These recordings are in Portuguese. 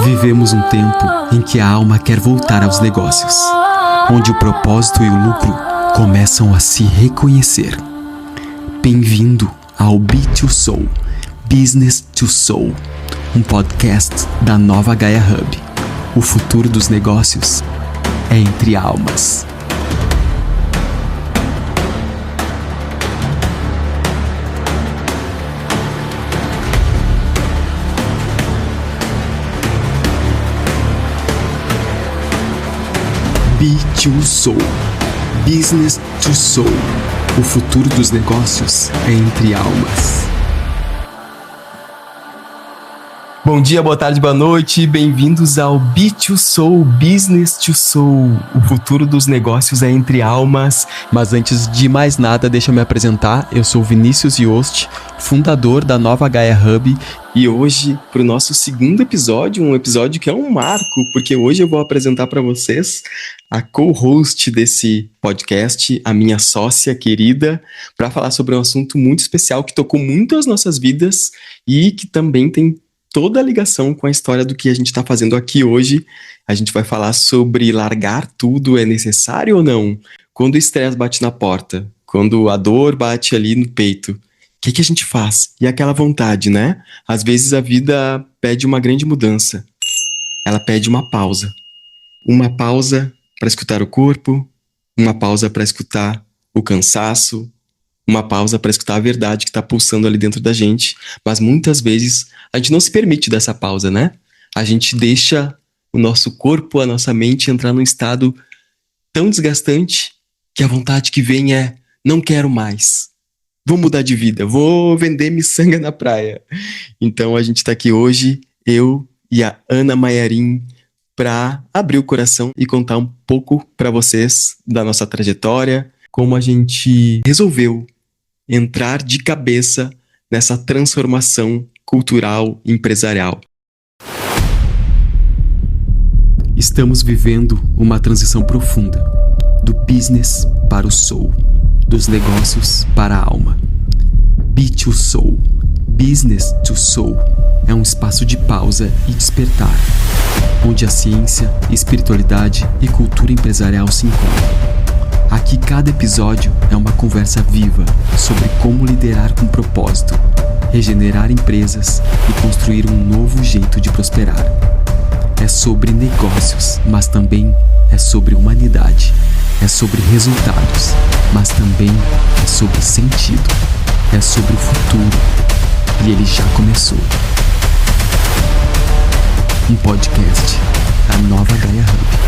Vivemos um tempo em que a alma quer voltar aos negócios, onde o propósito e o lucro começam a se reconhecer. Bem-vindo ao B2Soul, Business to Soul, um podcast da nova Gaia Hub. O futuro dos negócios é entre almas. B2Soul, Business to Soul. O futuro dos negócios é entre almas. Bom dia, boa tarde, boa noite. Bem-vindos ao B2Soul, Business to Soul. O futuro dos negócios é entre almas. Mas antes de mais nada, deixa eu me apresentar. Eu sou Vinícius Yost, fundador da nova Gaia Hub. E hoje, para o nosso segundo episódio, um episódio que é um marco, porque hoje eu vou apresentar para vocês a co-host desse podcast, a minha sócia querida, para falar sobre um assunto muito especial que tocou muito as nossas vidas e que também tem toda a ligação com a história do que a gente está fazendo aqui hoje. A gente vai falar sobre largar tudo é necessário ou não? Quando o estresse bate na porta, quando a dor bate ali no peito, o que a gente faz? E aquela vontade, né? Às vezes a vida pede uma grande mudança. Ela pede uma pausa. Uma pausa para escutar o corpo, uma pausa para escutar o cansaço, uma pausa para escutar a verdade que está pulsando ali dentro da gente. Mas muitas vezes a gente não se permite dessa pausa, né? A gente deixa o nosso corpo, a nossa mente entrar num estado tão desgastante que a vontade que vem é: não quero mais. Vou mudar de vida, vou vender miçanga na praia. Então a gente está aqui hoje, eu e a Ana Maiarim, para abrir o coração e contar um pouco para vocês da nossa trajetória, como a gente resolveu entrar de cabeça nessa transformação cultural e empresarial. Estamos vivendo uma transição profunda, do business para o soul, dos negócios para a alma. B2Soul, Business to Soul, é um espaço de pausa e despertar, onde a ciência, espiritualidade e cultura empresarial se encontram. Aqui cada episódio é uma conversa viva sobre como liderar com propósito, regenerar empresas e construir um novo jeito de prosperar. É sobre negócios, mas também é sobre humanidade. É sobre resultados, mas também é sobre sentido. É sobre o futuro, e ele já começou. Um podcast da nova Gaia Hub.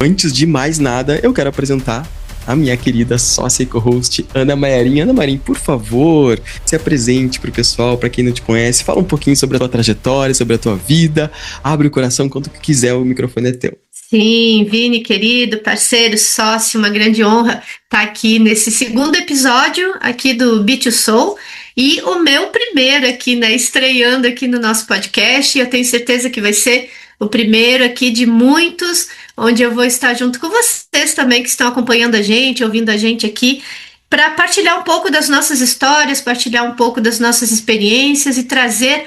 Antes de mais nada, eu quero apresentar a minha querida sócia e co-host, Ana Maiarim. Ana Maiarim, por favor, se apresente para o pessoal, para quem não te conhece, fala um pouquinho sobre a tua trajetória, sobre a tua vida, abre o coração, conta o que quiser, o microfone é teu. Sim, Vini, querido, parceiro, sócio, uma grande honra estar aqui nesse segundo episódio aqui do B2Soul e o meu primeiro aqui, né, estreando aqui no nosso podcast, e eu tenho certeza que vai ser o primeiro aqui de muitos, onde eu vou estar junto com vocês também que estão acompanhando a gente, ouvindo a gente aqui, para partilhar um pouco das nossas histórias, partilhar um pouco das nossas experiências e trazer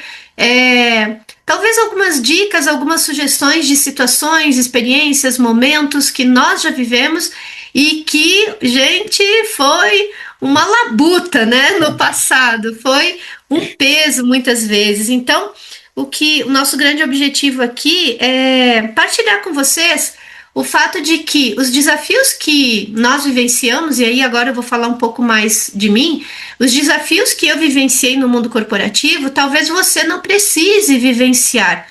talvez algumas dicas, algumas sugestões de situações, experiências, momentos que nós já vivemos e que, gente, foi uma labuta, né, no passado, foi um peso muitas vezes. Então, o nosso grande objetivo aqui é partilhar com vocês o fato de que os desafios que nós vivenciamos, e aí agora eu vou falar um pouco mais de mim, os desafios que eu vivenciei no mundo corporativo, talvez você não precise vivenciar.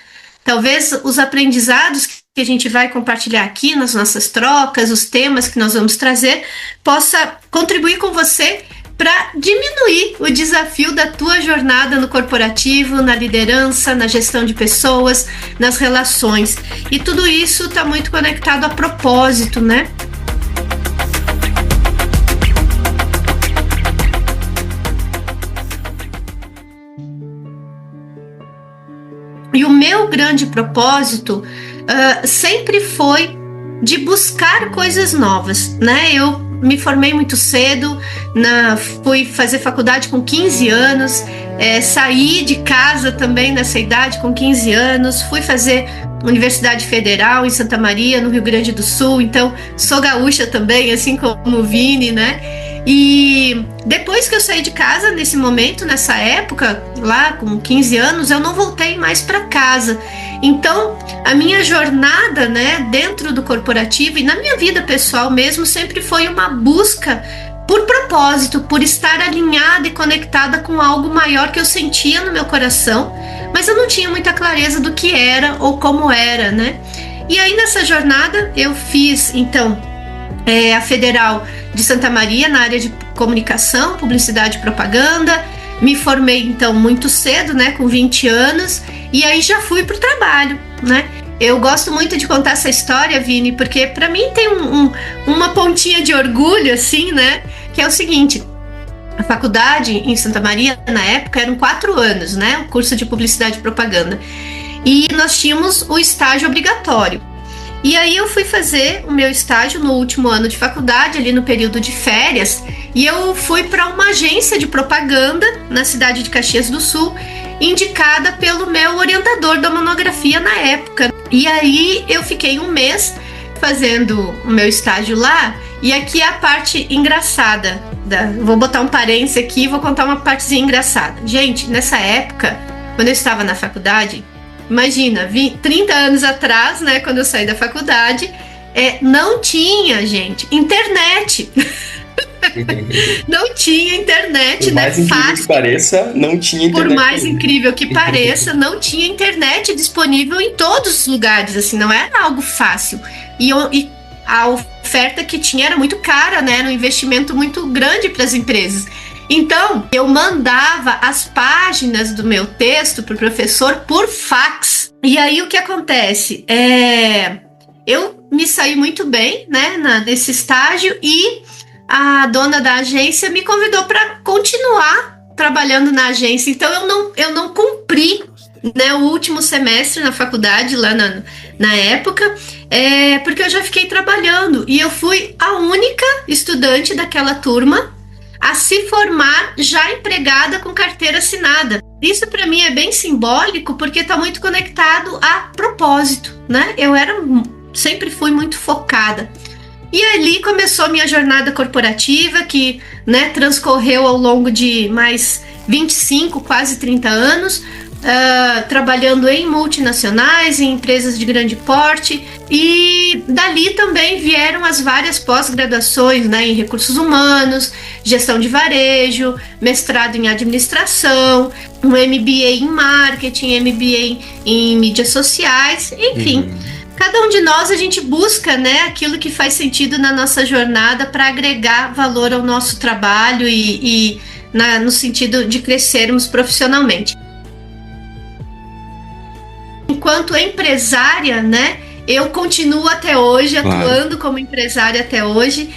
Talvez os aprendizados que a gente vai compartilhar aqui nas nossas trocas, os temas que nós vamos trazer, possa contribuir com você para diminuir o desafio da tua jornada no corporativo, na liderança, na gestão de pessoas, nas relações. E tudo isso está muito conectado a propósito, né? E o meu grande propósito sempre foi de buscar coisas novas, né? Eu me formei muito cedo, fui fazer faculdade com 15 anos, saí de casa também nessa idade com 15 anos, fui fazer Universidade Federal em Santa Maria, no Rio Grande do Sul, então sou gaúcha também, assim como o Vini, né? E depois que eu saí de casa, nesse momento, nessa época, lá com 15 anos, eu não voltei mais para casa. Então, a minha jornada, né, dentro do corporativo e na minha vida pessoal mesmo, sempre foi uma busca por propósito, por estar alinhada e conectada com algo maior que eu sentia no meu coração, mas eu não tinha muita clareza do que era ou como era, né? E aí, nessa jornada, eu fiz, então, a Federal de Santa Maria, na área de comunicação, publicidade e propaganda. Me formei, então, muito cedo, né, com 20 anos, e aí já fui pro trabalho, né? Eu gosto muito de contar essa história, Vini, porque para mim tem uma pontinha de orgulho, assim, né, que é o seguinte: a faculdade em Santa Maria, na época, eram 4 anos, né, o curso de publicidade e propaganda, e nós tínhamos o estágio obrigatório. E aí eu fui fazer o meu estágio no último ano de faculdade, ali no período de férias, e eu fui para uma agência de propaganda na cidade de Caxias do Sul, indicada pelo meu orientador da monografia na época. E aí eu fiquei um mês fazendo o meu estágio lá, e aqui é a parte engraçada. Vou botar um parênteses aqui e vou contar uma partezinha engraçada. Gente, nessa época, quando eu estava na faculdade, imagina, 30 anos atrás, né, quando eu saí da faculdade, não tinha, gente, internet. Não tinha internet, por mais incrível que pareça, não tinha internet. Por mais incrível que pareça, não tinha internet disponível em todos os lugares, assim, não era algo fácil. E a oferta que tinha era muito cara, né, era um investimento muito grande para as empresas. Então, eu mandava as páginas do meu texto para o professor por fax. E aí, o que acontece? Eu me saí muito bem, né, nesse estágio, e a dona da agência me convidou para continuar trabalhando na agência. Então, eu não cumpri, né, o último semestre na faculdade, lá na época, porque eu já fiquei trabalhando. E eu fui a única estudante daquela turma a se formar já empregada com carteira assinada. Isso para mim é bem simbólico, porque está muito conectado a propósito, né? Eu sempre fui muito focada. E ali começou a minha jornada corporativa, que, né, transcorreu ao longo de mais 25, quase 30 anos, trabalhando em multinacionais, em empresas de grande porte, e dali também vieram as várias pós-graduações, né, em recursos humanos, gestão de varejo, mestrado em administração, um MBA em marketing, MBA em mídias sociais, enfim. Cada um de nós, a gente busca, né, aquilo que faz sentido na nossa jornada para agregar valor ao nosso trabalho e no sentido de crescermos profissionalmente. Enquanto empresária, né, eu continuo até hoje, atuando como empresária até hoje,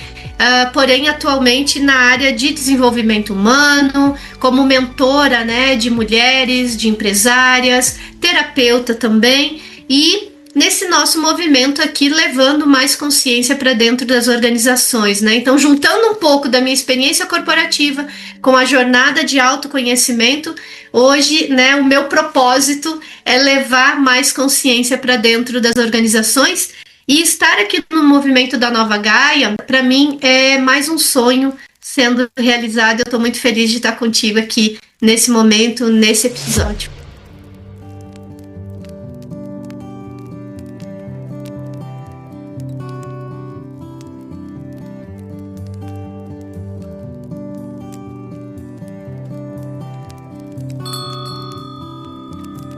porém atualmente na área de desenvolvimento humano, como mentora, né, de mulheres, de empresárias, terapeuta também, e nesse nosso movimento aqui, levando mais consciência para dentro das organizações, né? Então, juntando um pouco da minha experiência corporativa com a jornada de autoconhecimento, hoje, né, o meu propósito é levar mais consciência para dentro das organizações, e estar aqui no movimento da Nova Gaia, para mim, é mais um sonho sendo realizado. Eu estou muito feliz de estar contigo aqui nesse momento, nesse episódio.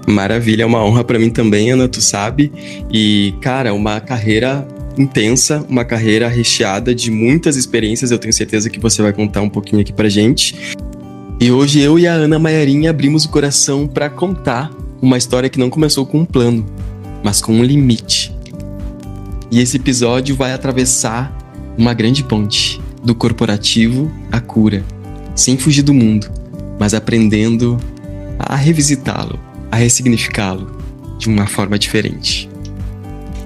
Maravilha, é uma honra pra mim também, Ana, tu sabe. E, cara, uma carreira intensa, uma carreira recheada de muitas experiências. Eu tenho certeza que você vai contar um pouquinho aqui pra gente. E hoje eu e a Ana Maiarinha abrimos o coração pra contar uma história que não começou com um plano, mas com um limite. E esse episódio vai atravessar uma grande ponte, do corporativo à cura, sem fugir do mundo, mas aprendendo a revisitá-lo, a ressignificá-lo de uma forma diferente.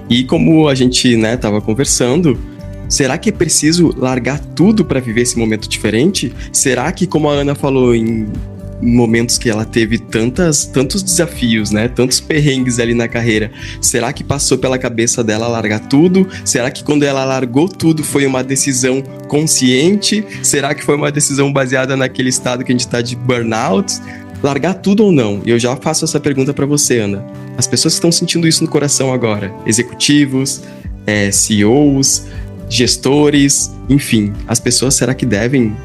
E como a gente, né, estava conversando, Será que é preciso largar tudo para viver esse momento diferente? Será que, como a Ana falou, em momentos que ela teve tantos desafios, né? Tantos perrengues ali na carreira, será que passou pela cabeça dela largar tudo? Será que quando ela largou tudo foi uma decisão consciente? Será que foi uma decisão baseada naquele estado que a gente tá de burnout? Largar tudo ou não? E eu já faço essa pergunta para você, Ana. As pessoas que estão sentindo isso no coração agora, executivos, CEOs, gestores, enfim, as pessoas, será que devem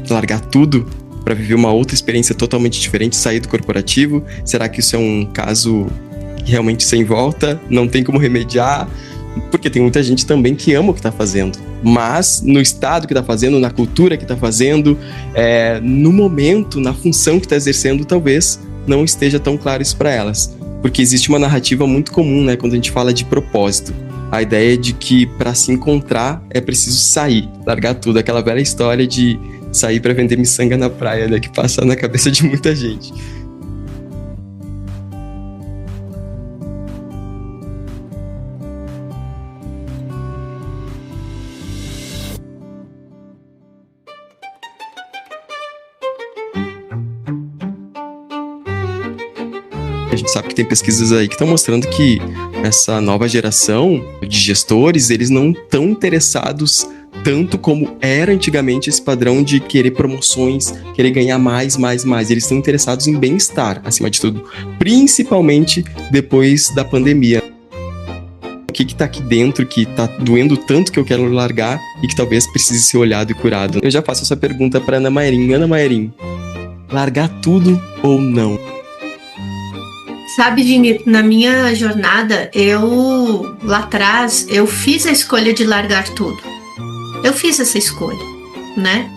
largar tudo para viver uma outra experiência totalmente diferente, sair do corporativo? Será que isso é um caso realmente sem volta? Não tem como remediar? Porque tem muita gente também que ama o que está fazendo, mas no estado que está fazendo, na cultura que está fazendo, no momento, na função que está exercendo, talvez não esteja tão claro isso para elas. Porque existe uma narrativa muito comum, né, quando a gente fala de propósito. A ideia de que para se encontrar é preciso sair, largar tudo. Aquela velha história de sair para vender miçanga na praia, né, que passa na cabeça de muita gente. A gente sabe que tem pesquisas aí que estão mostrando que essa nova geração de gestores, eles não estão interessados tanto como era antigamente esse padrão de querer promoções, querer ganhar mais. Eles estão interessados em bem-estar, acima de tudo, principalmente depois da pandemia. O que está aqui dentro que está doendo tanto que eu quero largar e que talvez precise ser olhado e curado? Eu já faço essa pergunta para Ana Maierim. Ana Maierim, largar tudo ou não? Sabe, Vini, na minha jornada, lá atrás, eu fiz a escolha de largar tudo. Eu fiz essa escolha, né?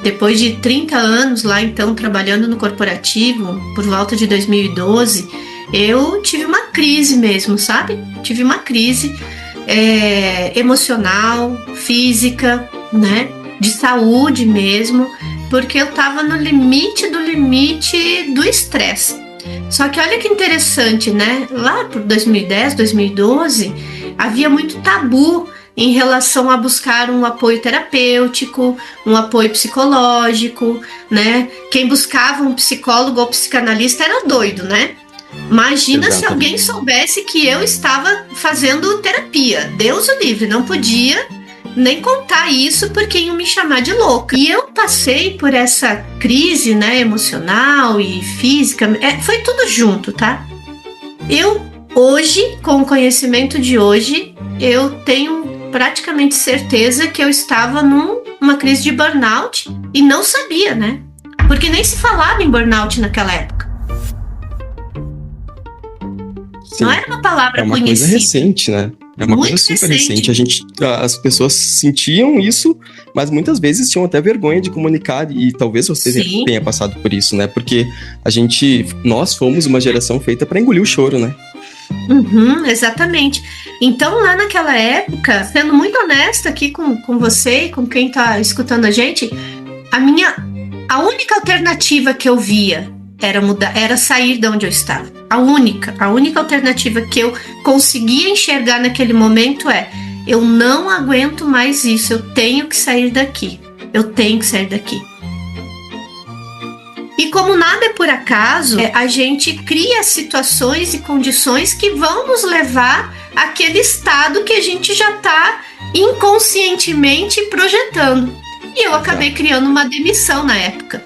Depois de 30 anos lá, então, trabalhando no corporativo, por volta de 2012, eu tive uma crise mesmo, sabe? Tive uma crise emocional, física, né? De saúde mesmo, porque eu tava no limite do estresse. Só que olha que interessante, né? Lá por 2010, 2012, havia muito tabu em relação a buscar um apoio terapêutico, um apoio psicológico, né? Quem buscava um psicólogo ou psicanalista era doido, né? Imagina Exatamente. Se alguém soubesse que eu estava fazendo terapia. Deus o livre, não podia nem contar isso porque iam me chamar de louca. E eu passei por essa crise, né, emocional e física, foi tudo junto, tá? Eu hoje, com o conhecimento de hoje, eu tenho praticamente certeza que eu estava numa crise de burnout e não sabia, né? Porque nem se falava em burnout naquela época. Sim. Não era uma palavra conhecida. É uma coisa recente, né? É uma coisa super recente. As pessoas sentiam isso, mas muitas vezes tinham até vergonha de comunicar, e talvez você tenha passado por isso, né? Porque nós fomos uma geração feita para engolir o choro, né? Exatamente. Então, lá naquela época, sendo muito honesta aqui com você e com quem tá escutando a gente, a única alternativa que eu via era sair de onde eu estava. A única alternativa que eu conseguia enxergar naquele momento eu não aguento mais isso, eu tenho que sair daqui. E como nada é por acaso, a gente cria situações e condições que vão nos levar àquele estado que a gente já está inconscientemente projetando. E eu acabei criando uma demissão na época,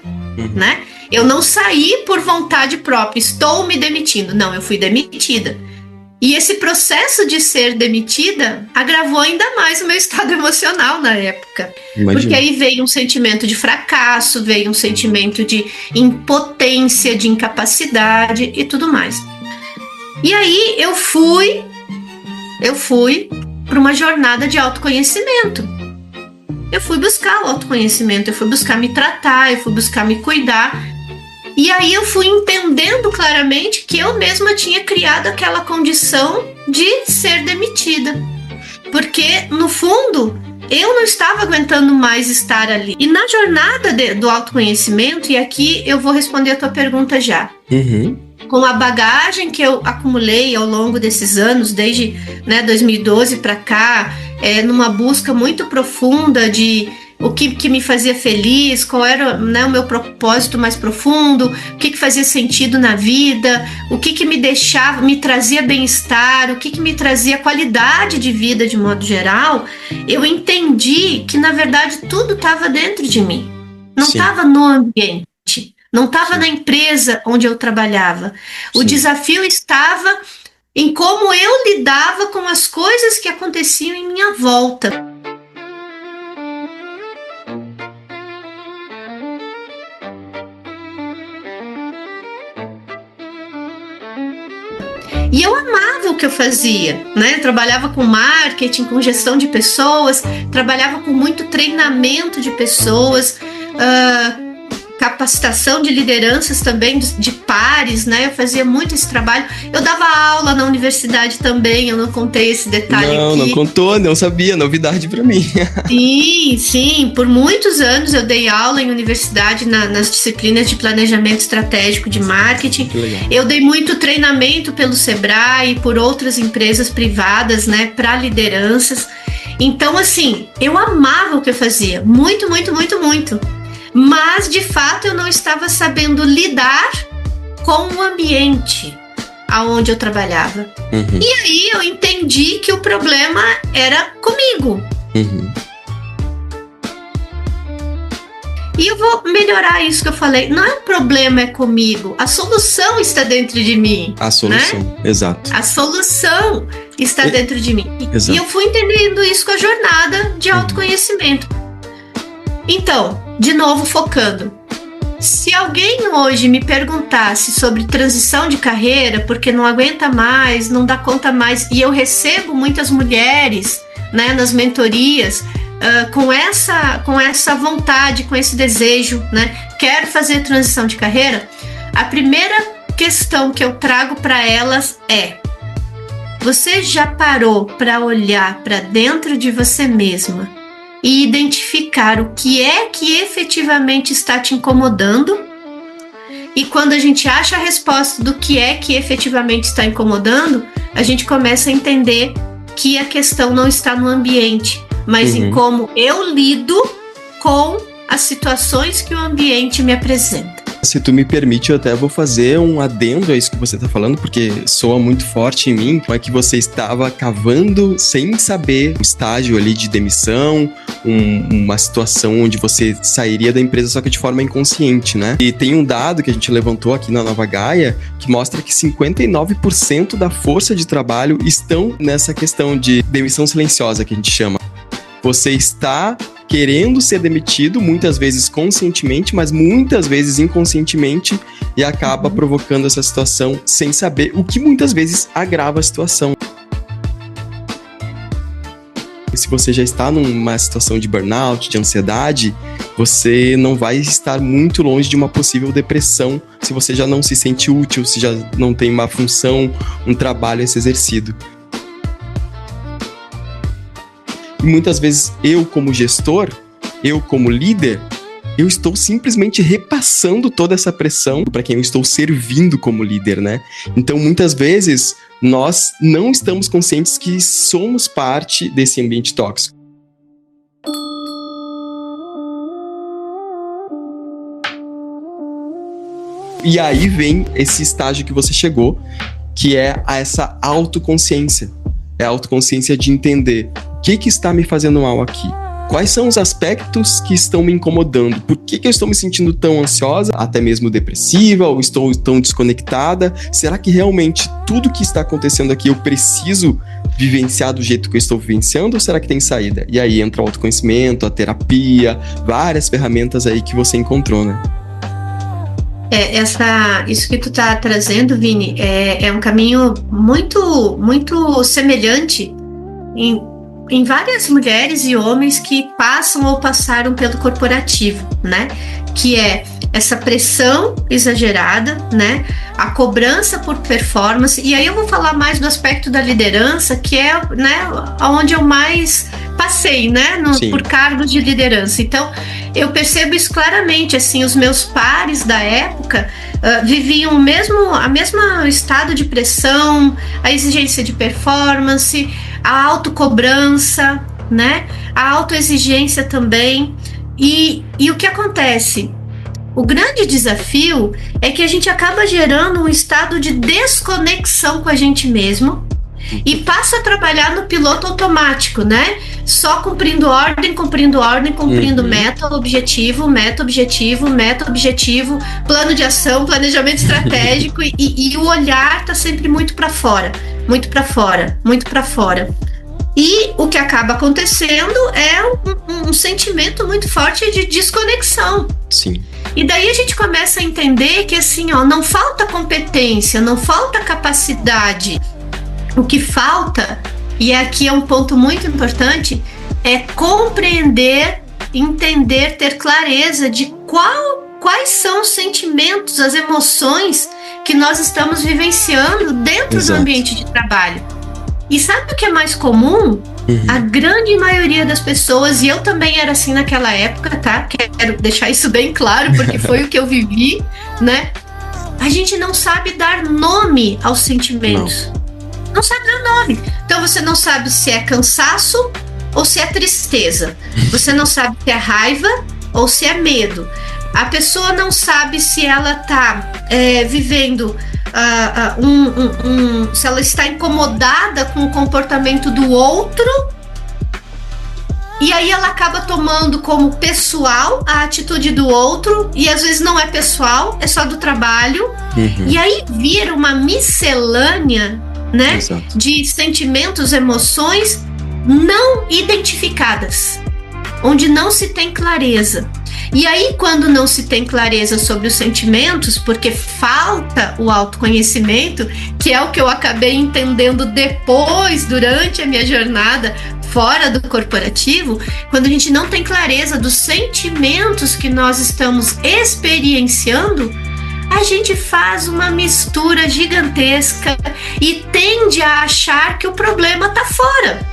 né? Eu não saí por vontade própria, estou me demitindo. Não, eu fui demitida. E esse processo de ser demitida agravou ainda mais o meu estado emocional na época. Imagina. Porque aí veio um sentimento de fracasso, veio um sentimento de impotência, de incapacidade e tudo mais. E aí eu fui para uma jornada de autoconhecimento. Eu fui buscar o autoconhecimento, eu fui buscar me tratar, eu fui buscar me cuidar. E aí eu fui entendendo claramente que eu mesma tinha criado aquela condição de ser demitida. Porque, no fundo, eu não estava aguentando mais estar ali. E na jornada do autoconhecimento, e aqui eu vou responder a tua pergunta já. Com a bagagem que eu acumulei ao longo desses anos, desde 2012 para cá, numa busca muito profunda de o que me fazia feliz, qual era, né, o meu propósito mais profundo, o que fazia sentido na vida, o que me trazia bem-estar, o que me trazia qualidade de vida de modo geral. Eu entendi que, na verdade, tudo estava dentro de mim. Não estava no ambiente, não estava na empresa onde eu trabalhava. O desafio estava em como eu lidava com as coisas que aconteciam em minha volta. E eu amava o que eu fazia, né? Eu trabalhava com marketing, com gestão de pessoas, trabalhava com muito treinamento de pessoas, capacitação de lideranças também, de pares, né? Eu fazia muito esse trabalho. Eu dava aula na universidade também, eu não contei esse detalhe aqui. Não contou, não sabia, novidade para mim. Sim, por muitos anos eu dei aula em universidade nas disciplinas de planejamento estratégico de marketing. Que legal. Eu dei muito treinamento pelo Sebrae e por outras empresas privadas, né, para lideranças. Então, assim, eu amava o que eu fazia, muito, muito, muito, muito. Mas, de fato, eu não estava sabendo lidar com o ambiente aonde eu trabalhava. Uhum. E aí eu entendi que o problema era comigo. Uhum. E eu vou melhorar isso que eu falei. Não é o problema é comigo. A solução está dentro de mim. A solução, né? Exato. A solução está dentro de mim. Exato. E eu fui entendendo isso com a jornada de autoconhecimento. Então, de novo focando. Se alguém hoje me perguntasse sobre transição de carreira, porque não aguenta mais, não dá conta mais, e eu recebo muitas mulheres, né, nas mentorias, com essa vontade, com esse desejo, né, quero fazer transição de carreira, a primeira questão que eu trago para elas é: você já parou para olhar para dentro de você mesma e identificar o que é que efetivamente está te incomodando? E quando a gente acha a resposta do que é que efetivamente está incomodando, a gente começa a entender que a questão não está no ambiente, mas em como eu lido com as situações que o ambiente me apresenta. Se tu me permite, eu até vou fazer um adendo a isso que você está falando, porque soa muito forte em mim. É que você estava cavando sem saber o estágio ali de demissão, uma situação onde você sairia da empresa, só que de forma inconsciente, né? E tem um dado que a gente levantou aqui na Nova Gaia, que mostra que 59% da força de trabalho estão nessa questão de demissão silenciosa, que a gente chama. Você está querendo ser demitido, muitas vezes conscientemente, mas muitas vezes inconscientemente, e acaba provocando essa situação sem saber, o que muitas vezes agrava a situação. Se você já está numa situação de burnout, de ansiedade, você não vai estar muito longe de uma possível depressão se você já não se sente útil, se já não tem uma função, um trabalho a ser exercido. E muitas vezes eu, como gestor, eu, como líder, eu estou simplesmente repassando toda essa pressão para quem eu estou servindo como líder, né? Então, muitas vezes, nós não estamos conscientes que somos parte desse ambiente tóxico. E aí vem esse estágio que você chegou, que é essa autoconsciência. É a autoconsciência de entender o que está me fazendo mal aqui. Quais são os aspectos que estão me incomodando? Por que eu estou me sentindo tão ansiosa, até mesmo depressiva, ou estou tão desconectada? Será que realmente tudo que está acontecendo aqui eu preciso vivenciar do jeito que eu estou vivenciando, ou será que tem saída? E aí entra o autoconhecimento, a terapia, várias ferramentas aí que você encontrou, né? Isso que tu tá trazendo, Vini, é um caminho muito, muito semelhante em várias mulheres e homens que passam ou passaram pelo corporativo, né? Que é essa pressão exagerada, né? A cobrança por performance. E aí eu vou falar mais do aspecto da liderança, que é, né, onde eu mais passei, né? Por cargos de liderança. Então, eu percebo isso claramente, assim, os meus pares da época viviam o mesmo estado de pressão, a exigência de performance, a autocobrança, né? A autoexigência também. E o que acontece? O grande desafio é que a gente acaba gerando um estado de desconexão com a gente mesmo e passa a trabalhar no piloto automático, né? Só cumprindo ordem, cumprindo meta, objetivo, plano de ação, planejamento estratégico e o olhar tá sempre muito para fora. E o que acaba acontecendo é um sentimento muito forte de desconexão. Sim. E daí a gente começa a entender que assim, ó, não falta competência, não falta capacidade. O que falta, e aqui é um ponto muito importante, é compreender, entender, ter clareza de quais são os sentimentos, as emoções que nós estamos vivenciando dentro do ambiente de trabalho. E sabe o que é mais comum? A grande maioria das pessoas, e eu também era assim naquela época, tá? Quero deixar isso bem claro, porque foi o que eu vivi, né? A gente não sabe dar nome aos sentimentos. Não sabe dar nome. Então você não sabe se é cansaço ou se é tristeza. Você não sabe se é raiva ou se é medo. A pessoa não sabe se ela tá vivendo... se ela está incomodada com o comportamento do outro, e aí ela acaba tomando como pessoal a atitude do outro, e às vezes não é pessoal, é só do trabalho, e aí vira uma miscelânea, né, de sentimentos, emoções não identificadas, onde não se tem clareza. E aí, quando não se tem clareza sobre os sentimentos, porque falta o autoconhecimento, que é o que eu acabei entendendo depois, durante a minha jornada fora do corporativo, quando a gente não tem clareza dos sentimentos que nós estamos experienciando, a gente faz uma mistura gigantesca e tende a achar que o problema tá fora.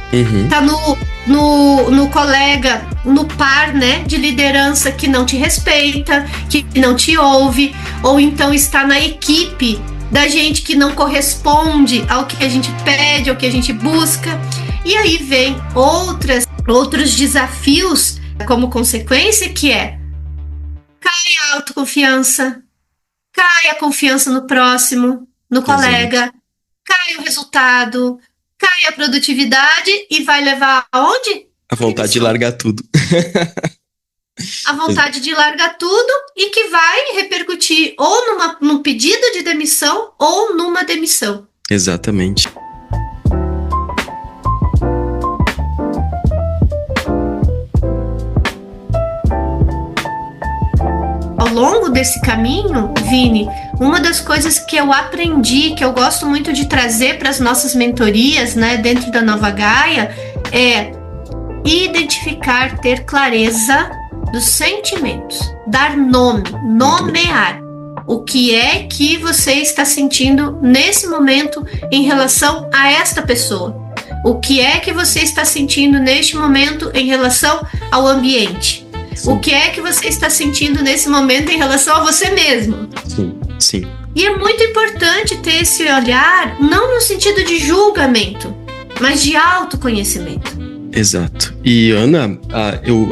Tá no colega, no par, né, de liderança que não te respeita, que não te ouve, ou então está na equipe da gente que não corresponde ao que a gente pede, ao que a gente busca. E aí vem outros desafios como consequência, que é: cai a autoconfiança, cai a confiança no próximo, no colega, cai o resultado, cai a produtividade e vai levar aonde? A vontade de largar tudo. A vontade de largar tudo, e que vai repercutir ou num pedido de demissão ou numa demissão. Exatamente. Ao longo desse caminho, Vini, uma das coisas que eu aprendi, que eu gosto muito de trazer para as nossas mentorias, né, dentro da Nova Gaia, é identificar, ter clareza dos sentimentos, dar nome, nomear o que é que você está sentindo nesse momento em relação a esta pessoa. O que é que você está sentindo neste momento em relação ao ambiente. Sim. O que é que você está sentindo nesse momento em relação a você mesmo? Sim. E é muito importante ter esse olhar, não no sentido de julgamento, mas de autoconhecimento. Exato. E Ana,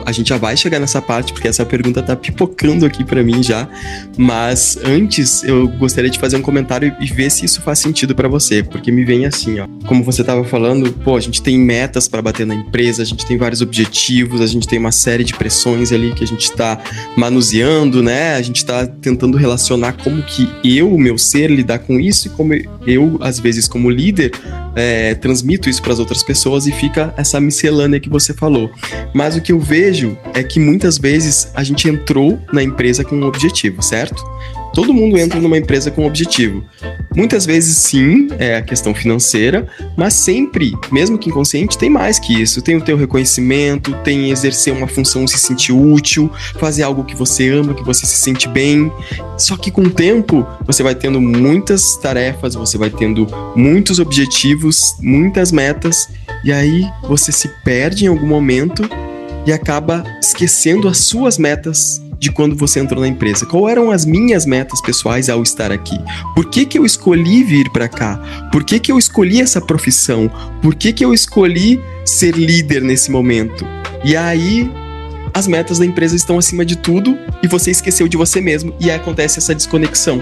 a gente já vai chegar nessa parte, porque essa pergunta tá pipocando aqui pra mim já, mas antes eu gostaria de fazer um comentário e ver se isso faz sentido pra você, porque me vem assim, ó, como você tava falando, a gente tem metas pra bater na empresa, a gente tem vários objetivos, a gente tem uma série de pressões ali que a gente tá manuseando, né, a gente tá tentando relacionar como que o meu ser, lidar com isso, e como eu, às vezes, como líder, transmito isso pras outras pessoas, e fica essa miscelânea que você falou. Mas o que eu vejo é que muitas vezes a gente entrou na empresa com um objetivo, certo? Todo mundo entra numa empresa com um objetivo. Muitas vezes, sim, é a questão financeira, mas sempre, mesmo que inconsciente, tem mais que isso. Tem o teu reconhecimento, tem exercer uma função, se sentir útil, fazer algo que você ama, que você se sente bem. Só que com o tempo, você vai tendo muitas tarefas, você vai tendo muitos objetivos, muitas metas, e aí você se perde em algum momento e acaba esquecendo as suas metas de quando você entrou na empresa? Qual eram as minhas metas pessoais ao estar aqui? Por que eu escolhi vir para cá? Por que eu escolhi essa profissão? Por que eu escolhi ser líder nesse momento? E aí, as metas da empresa estão acima de tudo e você esqueceu de você mesmo e aí acontece essa desconexão.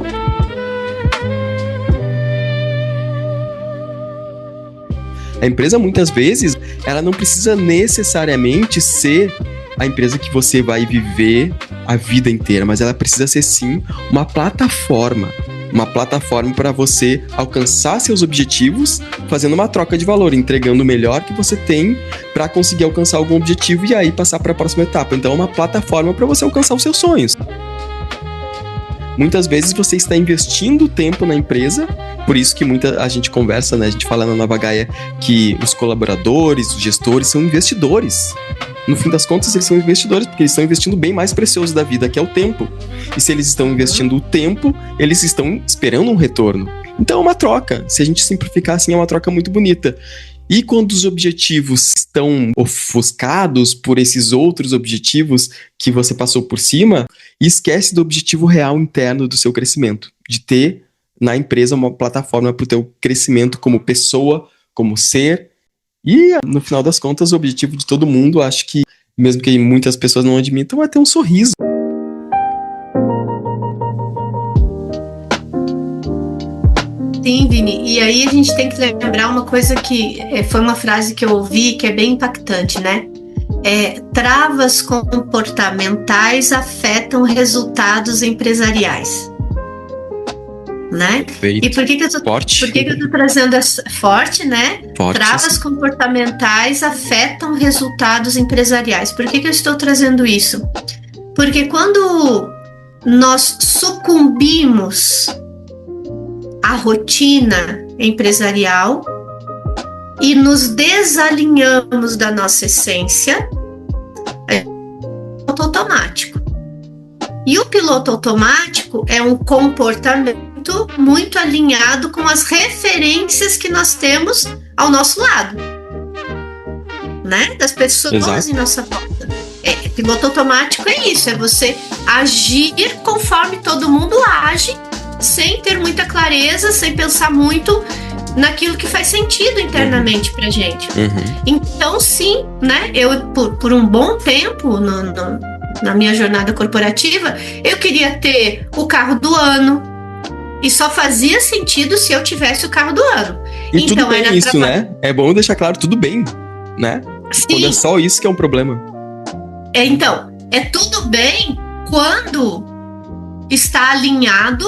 A empresa, muitas vezes, ela não precisa necessariamente ser a empresa que você vai viver a vida inteira, mas ela precisa ser, sim, uma plataforma para você alcançar seus objetivos, fazendo uma troca de valor, entregando o melhor que você tem para conseguir alcançar algum objetivo e aí passar para a próxima etapa. Então, é uma plataforma para você alcançar os seus sonhos. Muitas vezes você está investindo tempo na empresa, por isso que a gente conversa, né? A gente fala na Nova Gaia que os colaboradores, os gestores são investidores. No fim das contas, eles são investidores porque eles estão investindo o bem mais precioso da vida, que é o tempo. E se eles estão investindo o tempo, eles estão esperando um retorno. Então é uma troca. Se a gente simplificar assim, é uma troca muito bonita. E quando os objetivos estão ofuscados por esses outros objetivos que você passou por cima, esquece do objetivo real interno do seu crescimento, de ter na empresa uma plataforma para o teu crescimento como pessoa, como ser. E, no final das contas, o objetivo de todo mundo, acho que, mesmo que muitas pessoas não admitam, é ter um sorriso. Sim, Vini, e aí a gente tem que lembrar uma coisa que foi uma frase que eu ouvi que é bem impactante, né? Travas comportamentais afetam resultados empresariais. Né? Perfeito. E por que eu tô trazendo essa forte, né? Forte, Travas sim. comportamentais afetam resultados empresariais. Por que eu estou trazendo isso? Porque quando nós sucumbimos à rotina empresarial e nos desalinhamos da nossa essência, é piloto automático. E o piloto automático é um comportamento muito alinhado com as referências que nós temos ao nosso lado, né? Das pessoas Exato. em nossa volta. Piloto automático é isso, é você agir conforme todo mundo age, sem ter muita clareza, sem pensar muito naquilo que faz sentido internamente pra gente. Então, sim, né? Eu, por um bom tempo, na minha jornada corporativa, eu queria ter o carro do ano e só fazia sentido se eu tivesse o carro do ano. E então, tudo bem isso, né? É bom deixar claro, tudo bem, né? Sim. Quando é só isso que é um problema. Então, é tudo bem quando está alinhado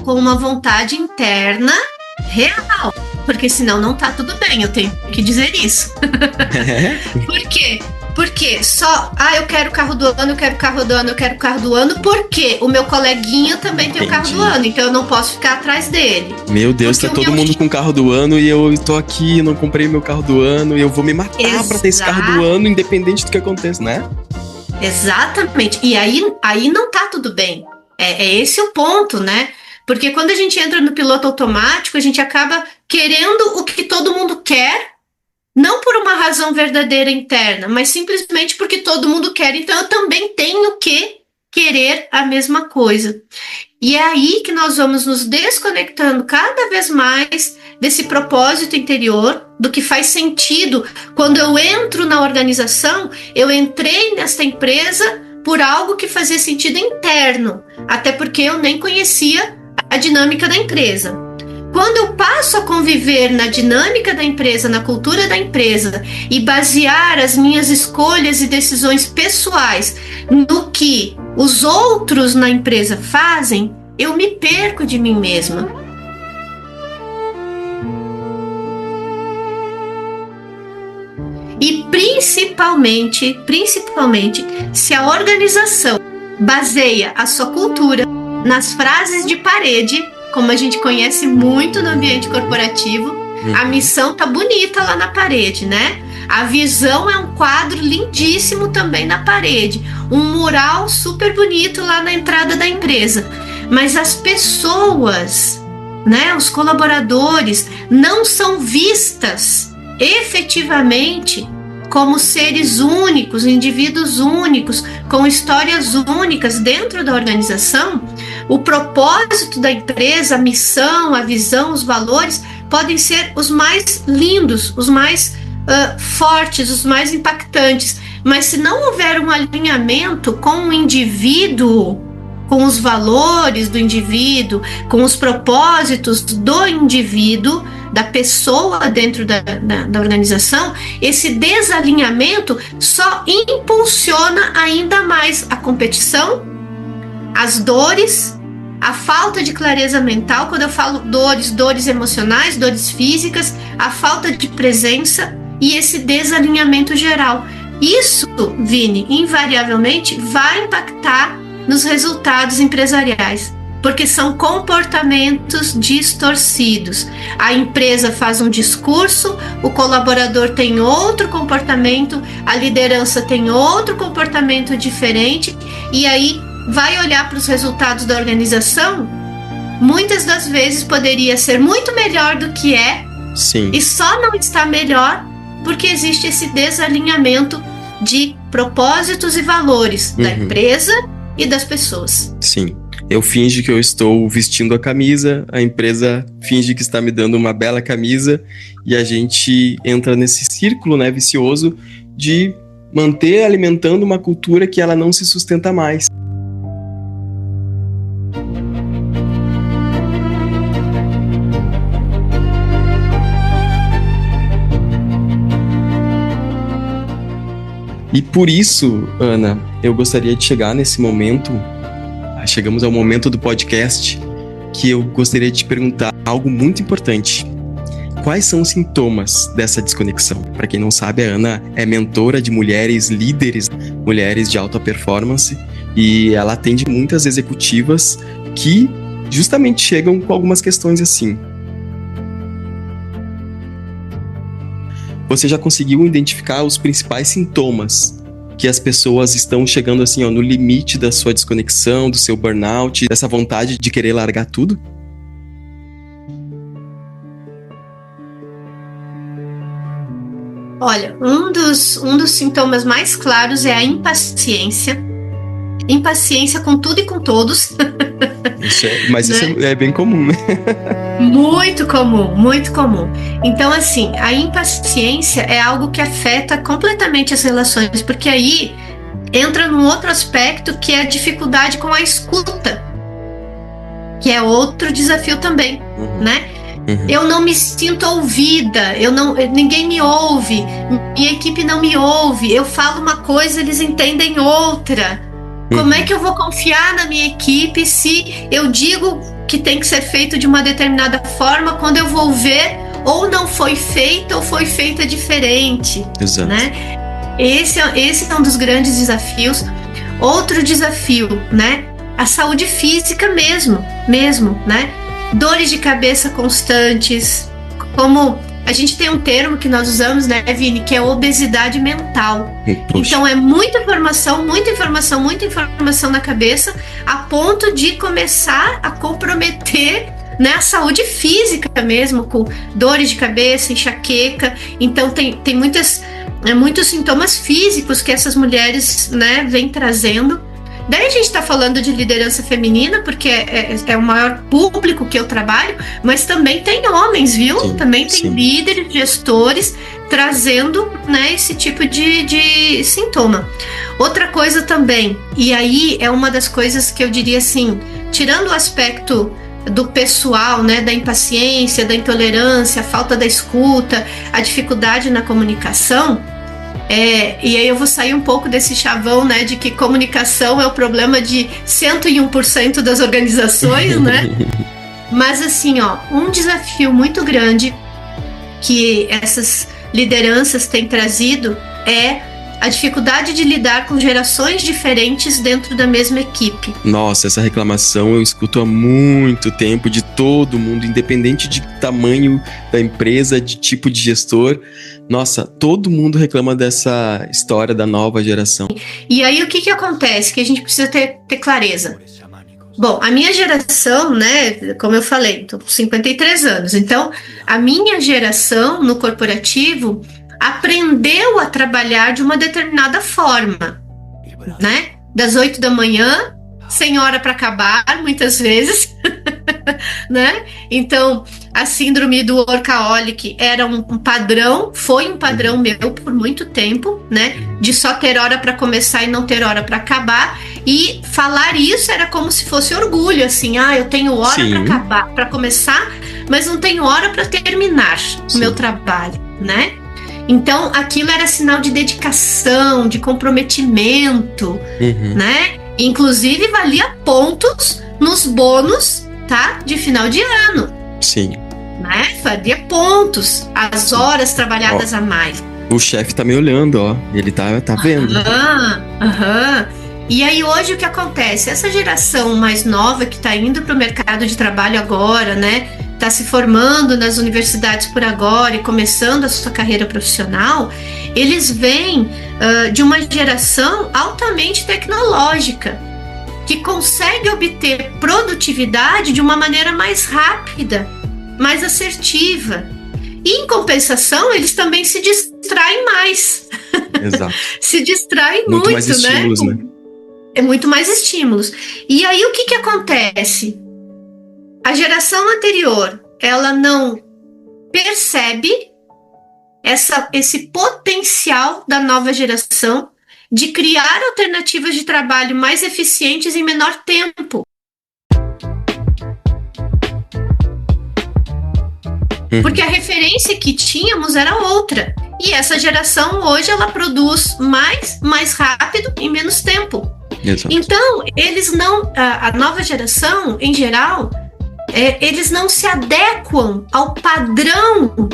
com uma vontade interna real. Porque senão não tá tudo bem, eu tenho que dizer isso. Por quê? Porque só, eu quero o carro do ano, eu quero o carro do ano, eu quero o carro do ano, porque o meu coleguinha também tem o carro do ano, então eu não posso ficar atrás dele. Meu Deus, porque tá todo mundo com o carro do ano e eu tô aqui, não comprei meu carro do ano e eu vou me matar pra ter esse carro do ano, independente do que aconteça, né? Exatamente. E aí não tá tudo bem. É esse o ponto, né? Porque quando a gente entra no piloto automático, a gente acaba querendo o que todo mundo quer, não por uma razão verdadeira interna, mas simplesmente porque todo mundo quer, então eu também tenho que querer a mesma coisa. E é aí que nós vamos nos desconectando cada vez mais desse propósito interior, do que faz sentido. Quando eu entro na organização, eu entrei nesta empresa por algo que fazia sentido interno, até porque eu nem conhecia a dinâmica da empresa. Quando eu passo a conviver na dinâmica da empresa, na cultura da empresa e basear as minhas escolhas e decisões pessoais no que os outros na empresa fazem, eu me perco de mim mesma. E principalmente, se a organização baseia a sua cultura nas frases de parede, como a gente conhece muito no ambiente corporativo, a missão tá bonita lá na parede, né? A visão é um quadro lindíssimo também na parede, um mural super bonito lá na entrada da empresa. Mas as pessoas, né, os colaboradores, não são vistas efetivamente como seres únicos, indivíduos únicos, com histórias únicas dentro da organização, o propósito da empresa, a missão, a visão, os valores podem ser os mais lindos, os mais fortes, os mais impactantes. Mas se não houver um alinhamento com o indivíduo, com os valores do indivíduo, com os propósitos do indivíduo, da pessoa dentro da organização, esse desalinhamento só impulsiona ainda mais a competição, as dores, a falta de clareza mental. Quando eu falo dores emocionais, dores físicas, a falta de presença e esse desalinhamento geral. Isso, Vini, invariavelmente vai impactar nos resultados empresariais, porque são comportamentos distorcidos. A empresa faz um discurso, o colaborador tem outro comportamento, a liderança tem outro comportamento diferente, e aí vai olhar para os resultados da organização, muitas das vezes poderia ser muito melhor do que é. Sim. E só não está melhor porque existe esse desalinhamento de propósitos e valores da empresa e das pessoas. Sim. Eu finjo que eu estou vestindo a camisa, a empresa finge que está me dando uma bela camisa, e a gente entra nesse círculo, né, vicioso de manter alimentando uma cultura que ela não se sustenta mais. E por isso, Ana, eu gostaria de chegar nesse momento, chegamos ao momento do podcast, que eu gostaria de te perguntar algo muito importante. Quais são os sintomas dessa desconexão? Para quem não sabe, a Ana é mentora de mulheres líderes, mulheres de alta performance, e ela atende muitas executivas que justamente chegam com algumas questões assim. Você já conseguiu identificar os principais sintomas que as pessoas estão chegando assim, no limite da sua desconexão, do seu burnout, dessa vontade de querer largar tudo? Olha, um dos sintomas mais claros é a impaciência. Impaciência com tudo e com todos. Isso é bem comum, né? Muito comum, muito comum. Então, assim, a impaciência é algo que afeta completamente as relações, porque aí entra num outro aspecto, que é a dificuldade com a escuta, que é outro desafio também, né? Eu não me sinto ouvida, ninguém me ouve, minha equipe não me ouve, eu falo uma coisa, eles entendem outra. Como é que eu vou confiar na minha equipe se eu digo que tem que ser feito de uma determinada forma, quando eu vou ver ou não foi feita ou foi feita diferente? Exato. Né? Esse é um dos grandes desafios. Outro desafio, né? A saúde física mesmo, né? Dores de cabeça constantes, como a gente tem um termo que nós usamos, né, Vini, que é obesidade mental. Poxa. Então é muita informação na cabeça, a ponto de começar a comprometer, né, a saúde física mesmo, com dores de cabeça, enxaqueca. Então tem muitos sintomas físicos que essas mulheres, né, vêm trazendo. Daí a gente está falando de liderança feminina, porque é o maior público que eu trabalho, mas também tem homens, viu? Sim, também tem líderes, gestores, trazendo, né, esse tipo de sintoma. Outra coisa também, e aí é uma das coisas que eu diria assim, tirando o aspecto do pessoal, né, da impaciência, da intolerância, a falta da escuta, a dificuldade na comunicação. E aí eu vou sair um pouco desse chavão, né, de que comunicação é o problema de 101% das organizações, né? Mas assim, um desafio muito grande que essas lideranças têm trazido é a dificuldade de lidar com gerações diferentes dentro da mesma equipe. Nossa, essa reclamação eu escuto há muito tempo de todo mundo, independente de tamanho da empresa, de tipo de gestor. Nossa, todo mundo reclama dessa história da nova geração. E aí o que acontece? Que a gente precisa ter clareza. Bom, a minha geração, né, como eu falei, estou com 53 anos, então a minha geração no corporativo aprendeu a trabalhar de uma determinada forma, né? Das 8 da manhã, sem hora para acabar, muitas vezes, né? Então, a síndrome do workaholic era um padrão, foi um padrão meu por muito tempo, né? De só ter hora para começar e não ter hora para acabar. E falar isso era como se fosse orgulho, assim, eu tenho hora para acabar, para começar, mas não tenho hora para terminar o meu trabalho, né? Então, aquilo era sinal de dedicação, de comprometimento, né? Inclusive, valia pontos nos bônus, tá? De final de ano. Sim. Né? Valia pontos, as horas trabalhadas a mais. O chefe tá me olhando, ó. Ele tá vendo. E aí, hoje, o que acontece? Essa geração mais nova que tá indo pro mercado de trabalho agora, né? Está se formando nas universidades por agora e começando a sua carreira profissional, eles vêm de uma geração altamente tecnológica, que consegue obter produtividade de uma maneira mais rápida, mais assertiva. E, em compensação, eles também se distraem mais. Exato. Se distraem muito, mais estímulos, né? É muito mais estímulos. E aí, o que acontece? A geração anterior, ela não percebe esse potencial da nova geração de criar alternativas de trabalho mais eficientes em menor tempo. Porque a referência que tínhamos era outra. E essa geração hoje ela produz mais rápido em menos tempo. Exato. Então, eles não, a nova geração, em geral, eles não se adequam ao padrão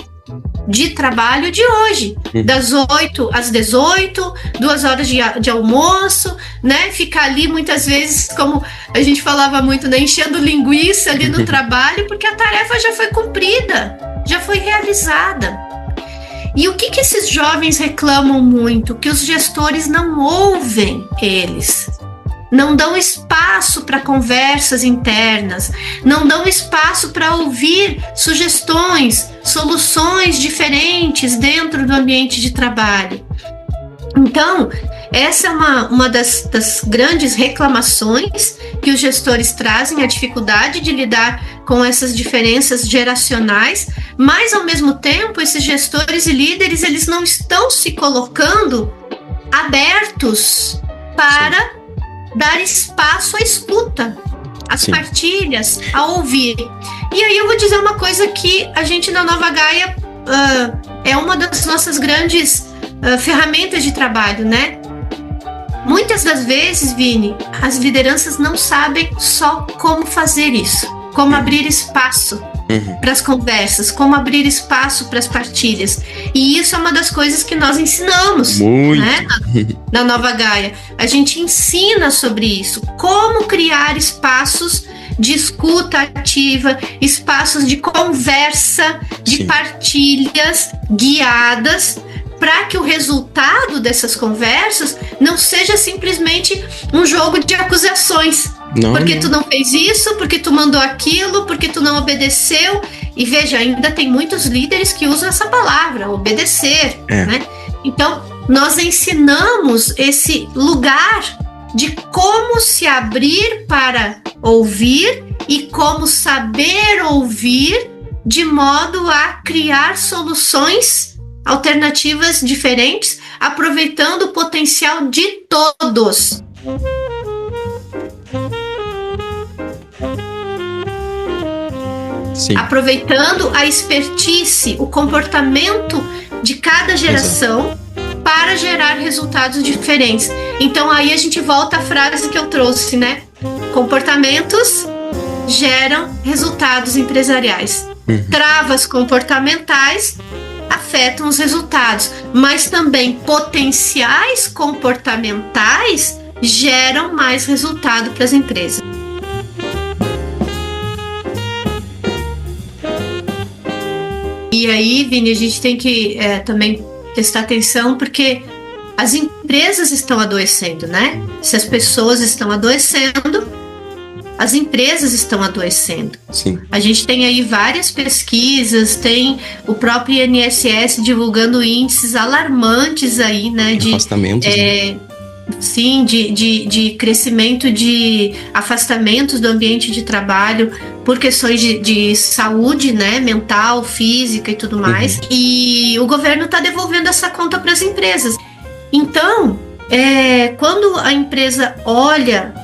de trabalho de hoje, das 8 às 18, 2 horas de almoço, né? Ficar ali muitas vezes, como a gente falava muito, né? Enchendo linguiça ali no trabalho, porque a tarefa já foi cumprida, já foi realizada. E o que esses jovens reclamam muito? Que os gestores não ouvem eles. Não dão espaço para conversas internas, não dão espaço para ouvir sugestões, soluções diferentes dentro do ambiente de trabalho. Então, essa é uma das grandes reclamações que os gestores trazem, a dificuldade de lidar com essas diferenças geracionais, mas, ao mesmo tempo, esses gestores e líderes, eles não estão se colocando abertos para dar espaço à escuta, às partilhas, a ouvir. E aí eu vou dizer uma coisa que a gente na Nova Gaia é uma das nossas grandes ferramentas de trabalho, né? Muitas das vezes, Vini, as lideranças não sabem só como fazer isso, como abrir espaço para as conversas, como abrir espaço para as partilhas. E isso é uma das coisas que nós ensinamos, né, na Nova Gaia. A gente ensina sobre isso, como criar espaços de escuta ativa, espaços de conversa, de partilhas guiadas, para que o resultado dessas conversas não seja simplesmente um jogo de acusações. Porque tu não fez isso, porque tu mandou aquilo, porque tu não obedeceu. E veja, ainda tem muitos líderes que usam essa palavra, obedecer, né? Então, nós ensinamos esse lugar de como se abrir para ouvir e como saber ouvir de modo a criar soluções alternativas diferentes, aproveitando o potencial de todos. Sim. Aproveitando a expertise, o comportamento de cada geração para gerar resultados diferentes. Então aí a gente volta à frase que eu trouxe, né? Comportamentos geram resultados empresariais. Travas comportamentais afetam os resultados, mas também potenciais comportamentais geram mais resultado para as empresas. E aí, Vini, a gente tem que também prestar atenção, porque as empresas estão adoecendo, né? Se as pessoas estão adoecendo, as empresas estão adoecendo. Sim. A gente tem aí várias pesquisas, tem o próprio INSS divulgando índices alarmantes aí, né? De afastamentos, né? Sim, de crescimento de afastamentos do ambiente de trabalho por questões de saúde, né, mental, física e tudo mais. E o governo está devolvendo essa conta para as empresas. Então, quando a empresa olha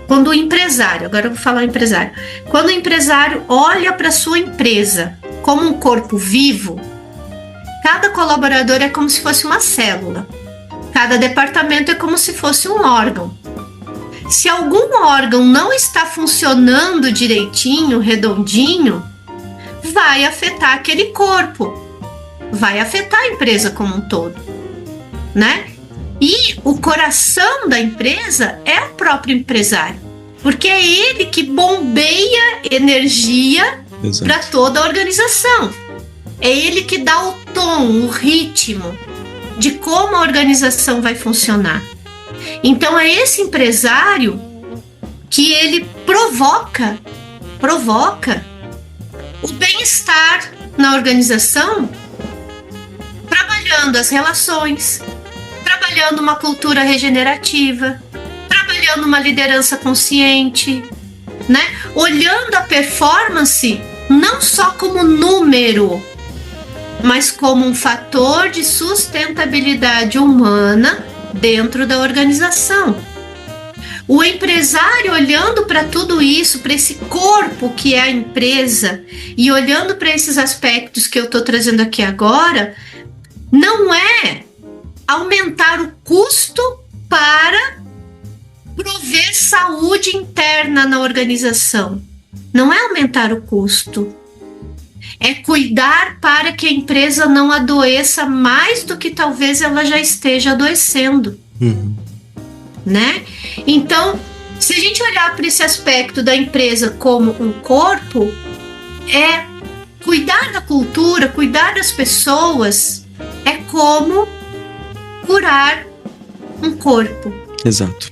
quando o empresário, agora eu vou falar empresário, quando o empresário olha para sua empresa como um corpo vivo, cada colaborador é como se fosse uma célula. Cada departamento é como se fosse um órgão. Se algum órgão não está funcionando direitinho, redondinho, vai afetar aquele corpo, vai afetar a empresa como um todo, né? E o coração da empresa é o próprio empresário, porque é ele que bombeia energia para toda a organização. É ele que dá o tom, o ritmo de como a organização vai funcionar. Então é esse empresário que ele provoca o bem-estar na organização, trabalhando as relações, trabalhando uma cultura regenerativa, trabalhando uma liderança consciente, né? Olhando a performance não só como número, mas como um fator de sustentabilidade humana dentro da organização. O empresário olhando para tudo isso, para esse corpo que é a empresa, e olhando para esses aspectos que eu estou trazendo aqui agora, não é aumentar o custo para prover saúde interna na organização. Não é aumentar o custo. É cuidar para que a empresa não adoeça mais do que talvez ela já esteja adoecendo. Né? Então, se a gente olhar para esse aspecto da empresa como um corpo, é cuidar da cultura, cuidar das pessoas, é como curar um corpo. Exato.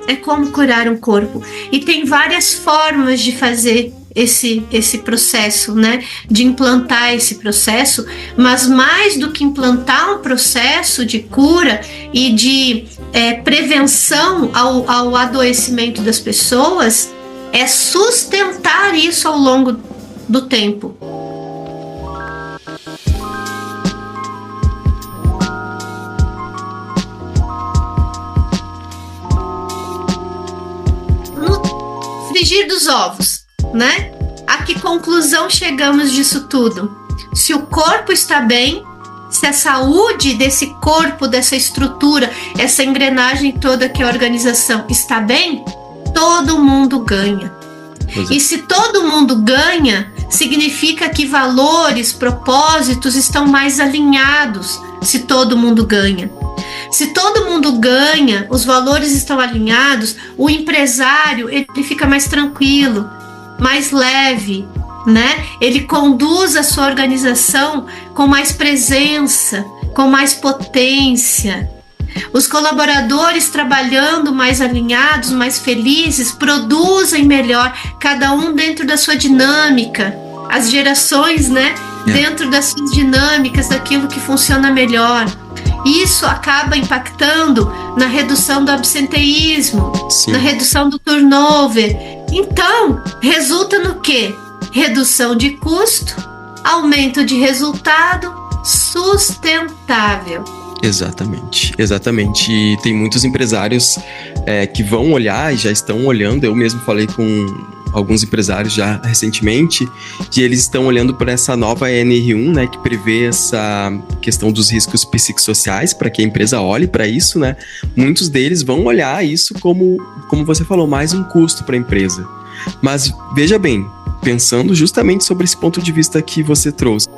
É como curar um corpo. E tem várias formas de fazer esse processo, né? De implantar esse processo, mas mais do que implantar um processo de cura e de prevenção ao adoecimento das pessoas, é sustentar isso ao longo do tempo. No frigir dos ovos, né? A que conclusão chegamos disso tudo? Se o corpo está bem, se a saúde desse corpo, dessa estrutura, essa engrenagem toda que é a organização está bem, todo mundo ganha. E se todo mundo ganha, significa que valores, propósitos estão mais alinhados, se todo mundo ganha. Se todo mundo ganha, os valores estão alinhados, o empresário ele fica mais tranquilo, mais leve, né? Ele conduz a sua organização com mais presença, com mais potência. Os colaboradores trabalhando mais alinhados, mais felizes, produzem melhor, cada um dentro da sua dinâmica. As gerações, né? Dentro das suas dinâmicas, daquilo que funciona melhor. Isso acaba impactando na redução do absenteísmo, na redução do turnover. Então, resulta no quê? Redução de custo, aumento de resultado sustentável. Exatamente. E tem muitos empresários que vão olhar e já estão olhando. Eu mesmo falei com alguns empresários já recentemente, que eles estão olhando para essa nova NR1, né, que prevê essa questão dos riscos psicossociais, para que a empresa olhe para isso, né? Muitos deles vão olhar isso como você falou, mais um custo para a empresa. Mas veja bem, pensando justamente sobre esse ponto de vista que você trouxe,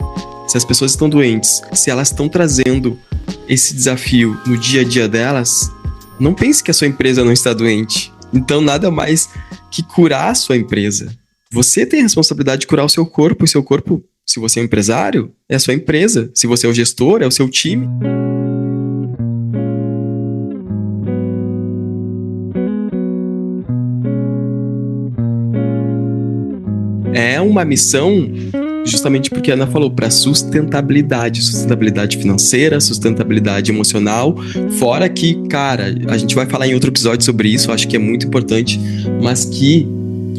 se as pessoas estão doentes, se elas estão trazendo esse desafio no dia a dia delas, não pense que a sua empresa não está doente. Então, nada mais que curar a sua empresa. Você tem a responsabilidade de curar o seu corpo, e seu corpo, se você é um empresário, é a sua empresa. Se você é o gestor, é o seu time. é uma missão justamente porque a Ana falou, para sustentabilidade financeira, sustentabilidade emocional, fora que, cara, a gente vai falar em outro episódio sobre isso, acho que é muito importante, mas que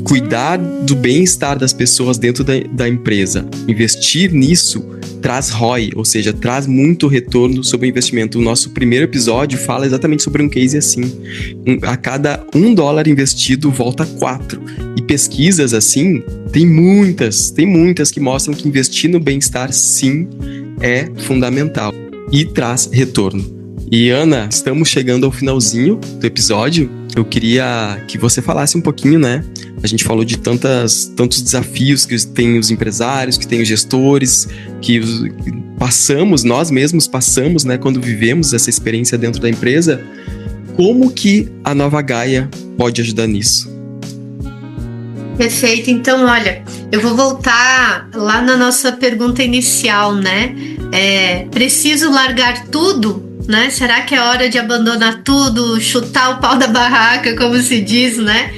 cuidar do bem-estar das pessoas dentro da empresa, investir nisso, traz ROI, ou seja, traz muito retorno sobre o investimento. O nosso primeiro episódio fala exatamente sobre um case assim. A cada $1 investido, volta 4. E pesquisas assim, tem muitas que mostram que investir no bem-estar, sim, é fundamental e traz retorno. E Ana, estamos chegando ao finalzinho do episódio. Eu queria que você falasse um pouquinho, né? A gente falou de tantos desafios que tem os empresários, que tem os gestores, que nós mesmos passamos, né? Quando vivemos essa experiência dentro da empresa. Como que a Nova Gaia pode ajudar nisso? Perfeito. Então, olha, eu vou voltar lá na nossa pergunta inicial, né? Preciso largar tudo? Né? Será que é hora de abandonar tudo, chutar o pau da barraca, como se diz, né?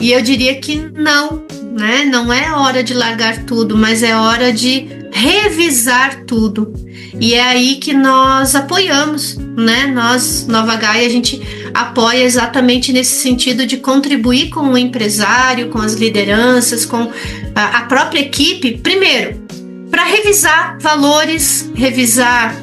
E eu diria que não, né? Não é hora de largar tudo, mas é hora de revisar tudo. E é aí que nós apoiamos, né? Nós, Nova Gaia, a gente apoia exatamente nesse sentido de contribuir com o empresário, com as lideranças, com a própria equipe, primeiro, para revisar valores, revisar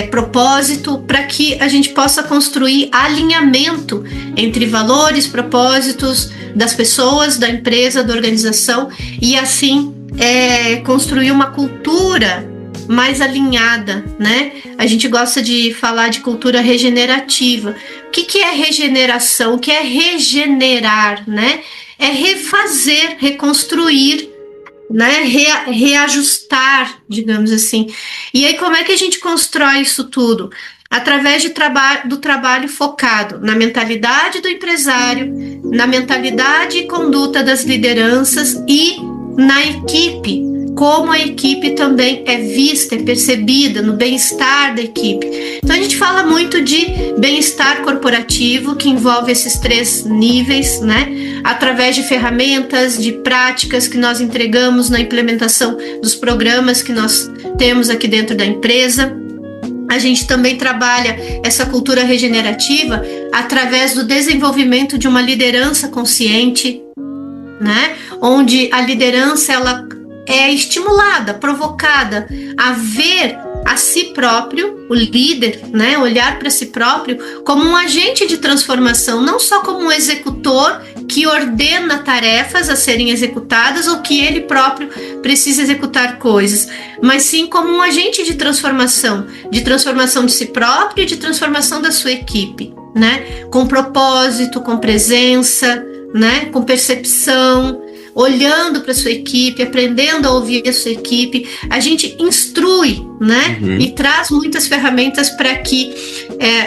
propósito, para que a gente possa construir alinhamento entre valores, propósitos das pessoas, da empresa, da organização, e assim construir uma cultura mais alinhada, né? A gente gosta de falar de cultura regenerativa. O que é regeneração? O que é regenerar, né? É refazer, reconstruir, né, reajustar, digamos assim. E aí, como é que a gente constrói isso tudo? Através do trabalho focado na mentalidade do empresário, na mentalidade e conduta das lideranças e na equipe, como a equipe também é vista, é percebida, no bem-estar da equipe. Então a gente fala muito de bem-estar corporativo, que envolve esses 3 níveis, né? Através de ferramentas, de práticas que nós entregamos na implementação dos programas que nós temos aqui dentro da empresa. A gente também trabalha essa cultura regenerativa através do desenvolvimento de uma liderança consciente, né? Onde a liderança ela é estimulada, provocada a ver a si próprio, o líder, né, olhar para si próprio como um agente de transformação, não só como um executor que ordena tarefas a serem executadas ou que ele próprio precisa executar coisas, mas sim como um agente de transformação de si próprio e de transformação da sua equipe, né, com propósito, com presença, né, com percepção, olhando para a sua equipe, aprendendo a ouvir a sua equipe. A gente instrui, né? E traz muitas ferramentas para que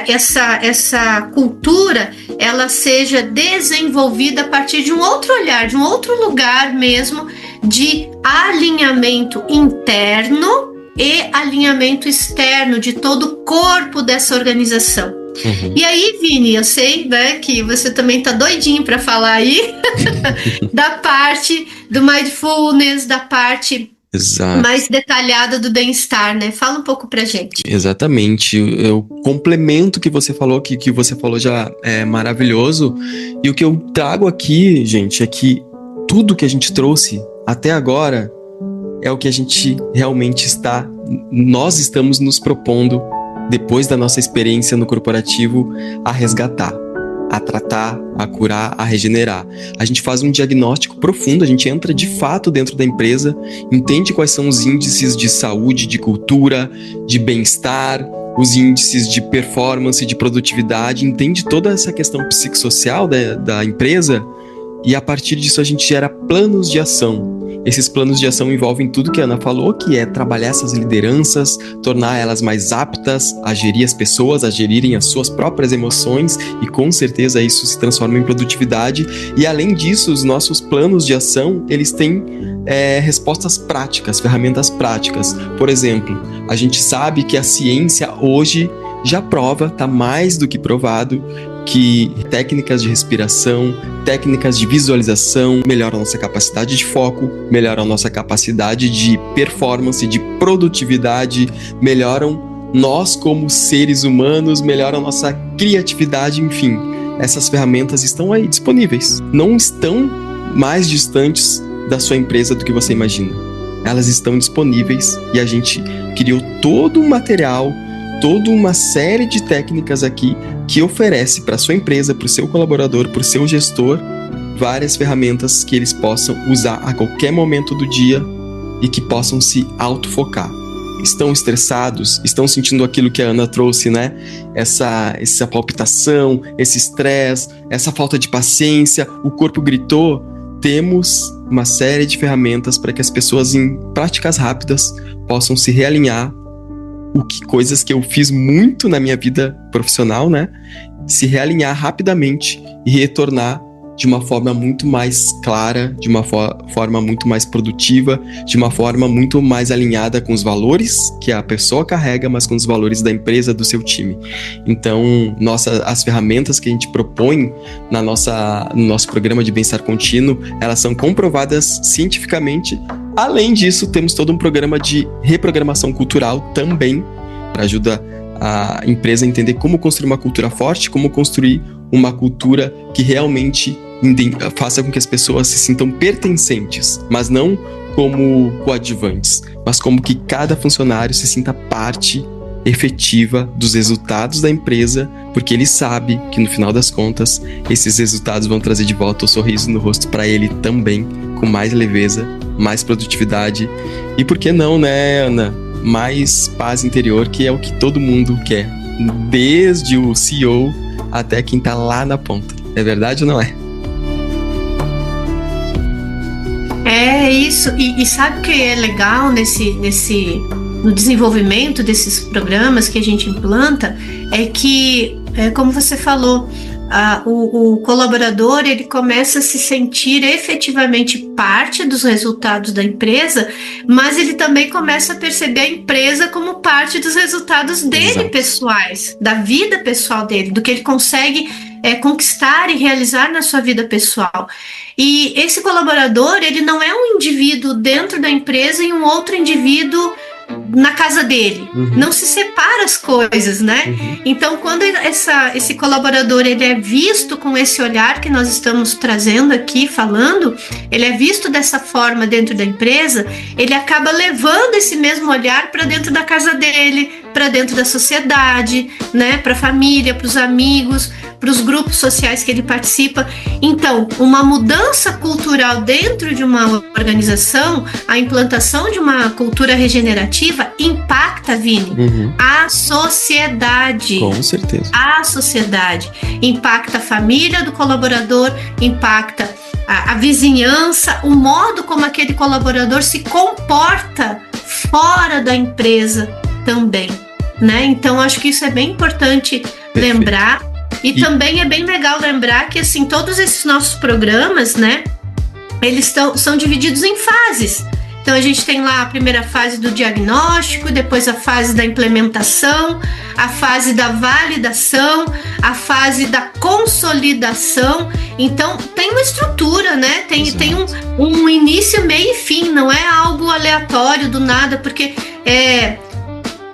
essa cultura ela seja desenvolvida a partir de um outro olhar, de um outro lugar mesmo, de alinhamento interno e alinhamento externo de todo o corpo dessa organização. E aí, Vini, eu sei, né, que você também tá doidinho para falar aí da parte do mindfulness, da parte mais detalhada do bem-estar, né? Fala um pouco pra gente. Exatamente. Eu complemento o que você falou, que você falou já é maravilhoso. E o que eu trago aqui, gente, é que tudo que a gente trouxe até agora é o que a gente realmente nós estamos nos propondo, depois da nossa experiência no corporativo, a resgatar, a tratar, a curar, a regenerar. A gente faz um diagnóstico profundo, a gente entra de fato dentro da empresa, entende quais são os índices de saúde, de cultura, de bem-estar, os índices de performance, de produtividade, entende toda essa questão psicossocial da empresa, e a partir disso a gente gera planos de ação. Esses planos de ação envolvem tudo que a Ana falou, que é trabalhar essas lideranças, tornar elas mais aptas a gerir as pessoas, a gerirem as suas próprias emoções, e com certeza isso se transforma em produtividade. E além disso, os nossos planos de ação, eles têm respostas práticas, ferramentas práticas. Por exemplo, a gente sabe que a ciência hoje já prova, está mais do que provado, que técnicas de respiração, técnicas de visualização melhoram a nossa capacidade de foco, melhoram a nossa capacidade de performance, de produtividade, melhoram nós como seres humanos, melhoram a nossa criatividade, enfim. Essas ferramentas estão aí disponíveis. Não estão mais distantes da sua empresa do que você imagina. Elas estão disponíveis e a gente criou todo um material, toda uma série de técnicas aqui que oferece para a sua empresa, para o seu colaborador, para o seu gestor, várias ferramentas que eles possam usar a qualquer momento do dia e que possam se autofocar. Estão estressados? Estão sentindo aquilo que a Ana trouxe, né? Essa palpitação, esse estresse, essa falta de paciência, o corpo gritou? Temos uma série de ferramentas para que as pessoas em práticas rápidas possam se realinhar. Coisas que eu fiz muito na minha vida profissional, né? Se realinhar rapidamente e retornar de uma forma muito mais clara, de uma forma muito mais produtiva, de uma forma muito mais alinhada com os valores que a pessoa carrega, mas com os valores da empresa, do seu time. Então, as ferramentas que a gente propõe no nosso programa de bem-estar contínuo, elas são comprovadas cientificamente. Além disso, temos todo um programa de reprogramação cultural também, para ajudar a empresa a entender como construir uma cultura forte, como construir uma cultura que realmente faça com que as pessoas se sintam pertencentes, mas não como coadjuvantes, mas como que cada funcionário se sinta parte efetiva dos resultados da empresa, porque ele sabe que no final das contas esses resultados vão trazer de volta o sorriso no rosto para ele também, com mais leveza, mais produtividade e, por que não, né, Ana, mais paz interior, que é o que todo mundo quer, desde o CEO até quem tá lá na ponta. É verdade ou não é? É isso, e sabe o que é legal no desenvolvimento desses programas que a gente implanta? É que, como você falou, o colaborador ele começa a se sentir efetivamente parte dos resultados da empresa, mas ele também começa a perceber a empresa como parte dos resultados dele. Exato. Pessoais, da vida pessoal dele, do que ele consegue conquistar e realizar na sua vida pessoal. E esse colaborador, ele não é um indivíduo dentro da empresa e um outro indivíduo na casa dele. Uhum. Não se separa as coisas, né? Uhum. Então, quando esse colaborador ele é visto com esse olhar que nós estamos trazendo aqui, falando, ele é visto dessa forma dentro da empresa, ele acaba levando esse mesmo olhar para dentro da casa dele, para dentro da sociedade, né? Para a família, para os amigos, para os grupos sociais que ele participa. Então, uma mudança cultural dentro de uma organização, a implantação de uma cultura regenerativa impacta, Vini, a sociedade. Com certeza. A sociedade. Impacta a família do colaborador, impacta a vizinhança, o modo como aquele colaborador se comporta fora da empresa também, né? Então, acho que isso é bem importante lembrar. E também é bem legal lembrar que, assim, todos esses nossos programas, né, eles são divididos em fases. Então, a gente tem lá a primeira fase do diagnóstico, depois a fase da implementação, a fase da validação, a fase da consolidação. Então, tem uma estrutura, né? Tem um início, meio e fim, não é algo aleatório do nada, porque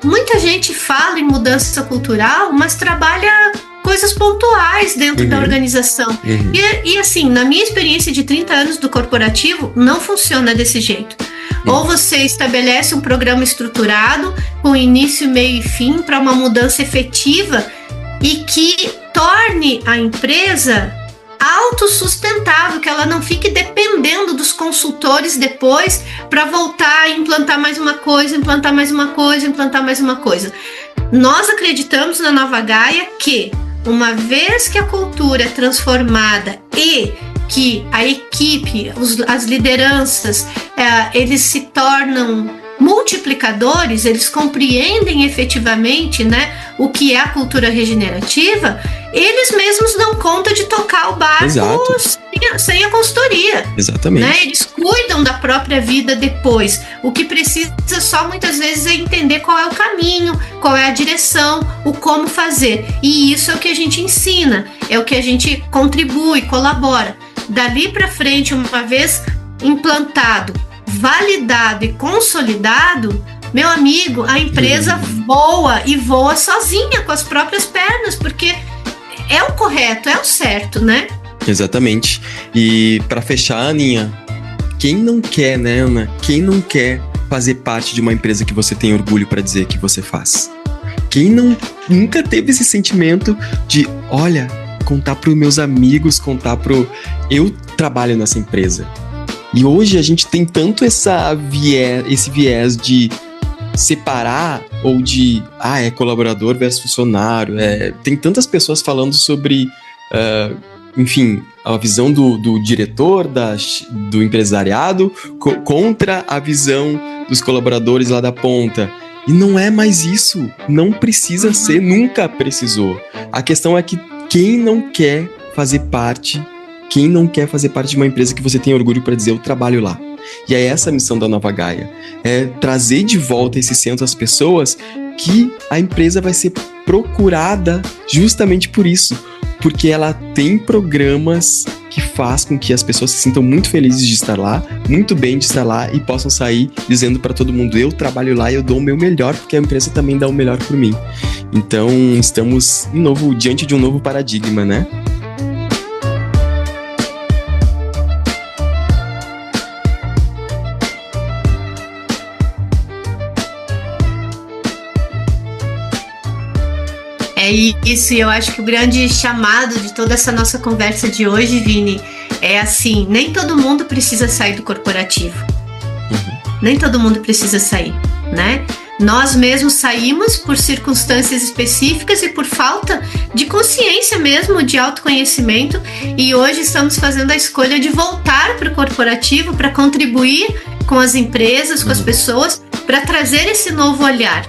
muita gente fala em mudança cultural, mas trabalha coisas pontuais dentro da organização. E assim, na minha experiência de 30 anos do corporativo, não funciona desse jeito. Ou você estabelece um programa estruturado, com início, meio e fim, para uma mudança efetiva e que torne a empresa autossustentável, que ela não fique dependendo dos consultores depois para voltar a implantar mais uma coisa, implantar mais uma coisa, implantar mais uma coisa. Nós acreditamos na Nova Gaia que, uma vez que a cultura é transformada e que a equipe, as lideranças, eles se tornam multiplicadores, eles compreendem efetivamente, né, o que é a cultura regenerativa, eles mesmos dão conta de tocar o barco sem a consultoria. Exatamente. Né? Eles cuidam da própria vida depois. O que precisa só muitas vezes é entender qual é o caminho, qual é a direção, o como fazer. E isso é o que a gente ensina, é o que a gente contribui, colabora. Dali para frente, uma vez implantado, validado e consolidado, meu amigo, a empresa voa e voa sozinha, com as próprias pernas, porque é o correto, é o certo, né? Exatamente. E para fechar, Aninha, quem não quer, né, Ana? Quem não quer fazer parte de uma empresa que você tem orgulho para dizer que você faz? Quem nunca teve esse sentimento de, olha, contar para os meus amigos, eu trabalho nessa empresa. E hoje a gente tem tanto esse viés de separar ou de, é colaborador versus funcionário. Tem tantas pessoas falando sobre, enfim, a visão do diretor, do empresariado contra a visão dos colaboradores lá da ponta. E não é mais isso. Não precisa ser, nunca precisou. A questão é que quem não quer fazer parte de uma empresa que você tem orgulho para dizer, eu trabalho lá. E é essa a missão da Nova Gaia, é trazer de volta esse centro às pessoas, que a empresa vai ser procurada justamente por isso, porque ela tem programas que faz com que as pessoas se sintam muito felizes de estar lá, muito bem de estar lá, e possam sair dizendo para todo mundo, eu trabalho lá e eu dou o meu melhor, porque a empresa também dá o melhor por mim. Então estamos diante de um novo paradigma, né? É isso, e eu acho que o grande chamado de toda essa nossa conversa de hoje, Vini, é assim, nem todo mundo precisa sair do corporativo. Nem todo mundo precisa sair, né? Nós mesmos saímos por circunstâncias específicas e por falta de consciência mesmo, de autoconhecimento, e hoje estamos fazendo a escolha de voltar para o corporativo para contribuir com as empresas, com as pessoas, para trazer esse novo olhar.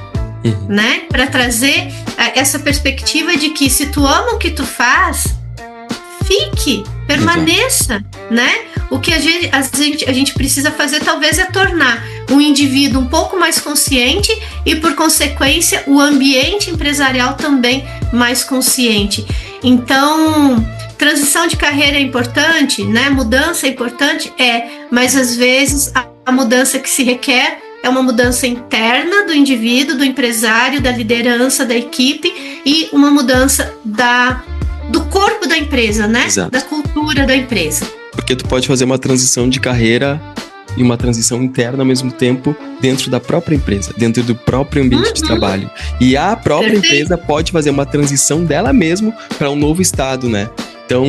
Né? Para trazer essa perspectiva de que se tu ama o que tu faz, fique, permaneça, né? O que a gente precisa fazer talvez é tornar o indivíduo um pouco mais consciente e, por consequência, o ambiente empresarial também mais consciente. Então, transição de carreira é importante, né? Mudança é importante, mas às vezes a mudança que se requer é uma mudança interna do indivíduo, do empresário, da liderança, da equipe, e uma mudança do corpo da empresa, né? Exato. Da cultura da empresa. Porque tu pode fazer uma transição de carreira e uma transição interna ao mesmo tempo dentro da própria empresa, dentro do próprio ambiente de trabalho. E a própria empresa pode fazer uma transição dela mesma para um novo estado, né? Então,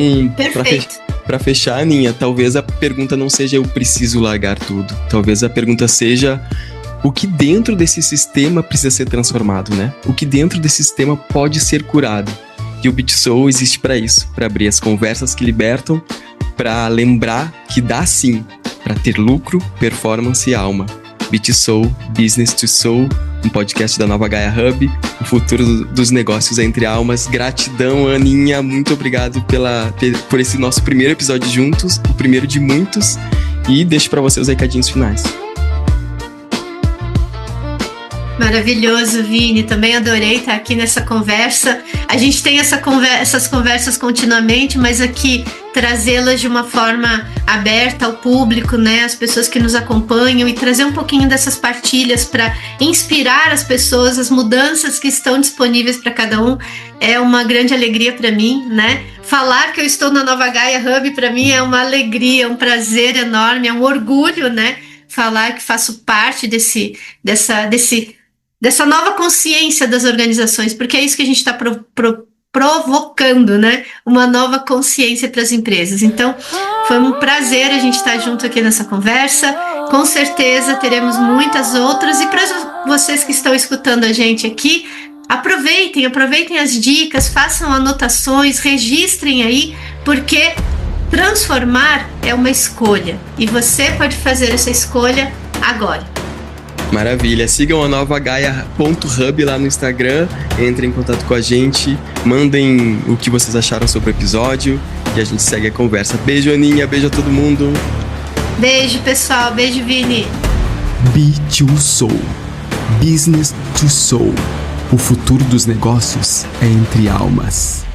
para fechar, Aninha, talvez a pergunta não seja eu preciso largar tudo. Talvez a pergunta seja o que dentro desse sistema precisa ser transformado, né? O que dentro desse sistema pode ser curado. E o BitSoul existe para isso, para abrir as conversas que libertam, para lembrar que dá sim para ter lucro, performance e alma. BitSoul, Business to Soul, um podcast da Nova Gaia Hub, o futuro dos negócios entre almas. Gratidão, Aninha, muito obrigado por esse nosso primeiro episódio juntos, o primeiro de muitos, e deixo para você os recadinhos finais. Maravilhoso, Vini, também adorei estar aqui nessa conversa. A gente tem essas conversas continuamente, mas aqui trazê-las de uma forma aberta ao público, né, as pessoas que nos acompanham, e trazer um pouquinho dessas partilhas para inspirar as pessoas, as mudanças que estão disponíveis para cada um, é uma grande alegria para mim, né? Falar que eu estou na Nova Gaia Hub para mim é uma alegria, um prazer enorme, é um orgulho, né? Falar que faço parte dessa nova consciência das organizações, porque é isso que a gente está provocando, né? Uma nova consciência para as empresas. Então, foi um prazer a gente estar junto aqui nessa conversa. Com certeza teremos muitas outras, e para vocês que estão escutando a gente aqui, aproveitem as dicas, façam anotações, registrem aí, porque transformar é uma escolha, e você pode fazer essa escolha agora. Maravilha. Sigam a Nova Gaia.hub lá no Instagram. Entrem em contato com a gente. Mandem o que vocês acharam sobre o episódio. E a gente segue a conversa. Beijo, Aninha. Beijo a todo mundo. Beijo, pessoal. Beijo, Vini. B2Soul. Business to Soul. O futuro dos negócios é entre almas.